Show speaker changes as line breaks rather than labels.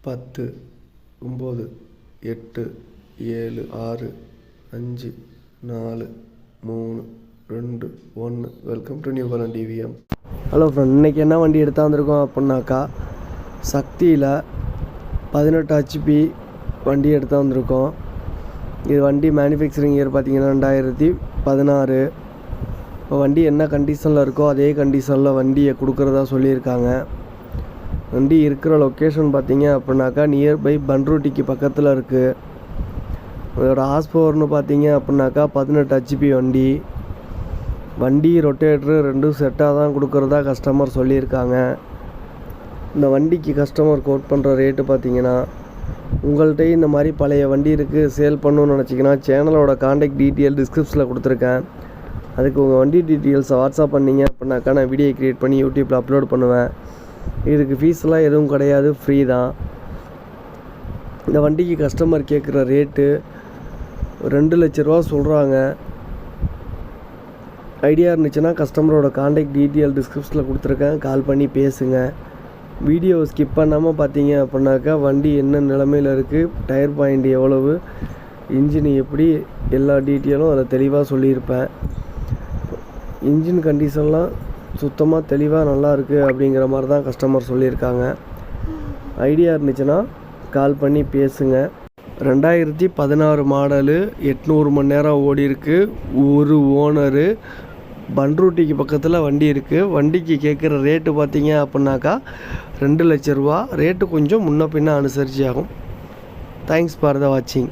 10 9 8 7 6 5 4 3 2 1. Welcome to new Balan TVM. Hello friend, இன்றைக்கி என்ன வண்டி எடுத்து வந்திருக்கோம் அப்படின்னாக்கா சக்தியில் 18 HP வண்டி எடுத்து வந்திருக்கோம். இது வண்டி மேனுஃபேக்சரிங் இயர் பார்த்திங்கன்னா 2016. இப்போ வண்டி என்ன கண்டிஷனில் இருக்கோ அதே கண்டிஷனில் வண்டியை கொடுக்குறதா சொல்லியிருக்காங்க. வண்டி இருக்கிற லொக்கேஷன் பார்த்திங்க அப்படின்னாக்கா நியர்பை பன்ருட்டிக்கு பக்கத்தில் இருக்குது. அதோட ஹார்ஸ் பவர்னு பார்த்திங்க அப்படின்னாக்கா 18 HP வண்டி ரொட்டேட்ரு ரெண்டும் செட்டாக தான் கொடுக்குறதா கஸ்டமர் சொல்லியிருக்காங்க. இந்த வண்டிக்கு கஸ்டமர் கோட் பண்ணுற ரேட்டு பார்த்திங்கன்னா, உங்கள்கிட்ட இந்த மாதிரி பழைய வண்டி இருக்குது சேல் பண்ணணும்னு நினச்சிங்கன்னா சேனலோட காண்டாக்ட் டீட்டெயில் டிஸ்கிரிப்ஷனில் கொடுத்துருக்கேன். அதுக்கு உங்கள் வண்டி டீட்டெயில்ஸை வாட்ஸ்அப் பண்ணிங்க அப்படின்னாக்கா நான் வீடியோ க்ரியேட் பண்ணி யூடியூப்பில் அப்லோட் பண்ணுவேன். இதுக்கு ஃபீஸ்லாம் எதுவும் கிடையாது, ஃப்ரீ தான். இந்த வண்டிக்கு கஸ்டமர் கேட்குற ரேட்டு 2 லட்ச ரூபா சொல்கிறாங்க. ஐடியா இருந்துச்சுன்னா கஸ்டமரோட காண்டாக்ட் டீட்டெயில் டிஸ்கிரிப்ஷனில் கொடுத்துருக்கேன், கால் பண்ணி பேசுங்க. வீடியோவை ஸ்கிப் பண்ணாமல் பார்த்தீங்க அப்படின்னாக்கா வண்டி என்ன நிலமையில் இருக்குது, டயர் பாயிண்ட் எவ்வளவு, இன்ஜின் எப்படி, எல்லா டீட்டெயிலும் அதில் தெளிவாக சொல்லியிருப்பேன். இன்ஜின் கண்டிஷன்லாம் சுத்தமாக தெளிவாக நல்லா இருக்குது அப்படிங்கிற மாதிரி தான் கஸ்டமர் சொல்லியிருக்காங்க. ஐடியா இருந்துச்சுன்னா கால் பண்ணி பேசுங்க. 2016 மாடலு, 800 மணி நேரம் ஓடி இருக்குது, ஒரு ஓனரு, பன்ருட்டிக்கு பக்கத்தில் வண்டி இருக்குது. வண்டிக்கு கேட்குற ரேட்டு பார்த்தீங்க அப்படின்னாக்கா 2 லட்ச ரூபா. ரேட்டு கொஞ்சம் முன்ன பின்ன அனுசரிச்சு ஆகும். தேங்க்ஸ் ஃபார் த வாட்சிங்.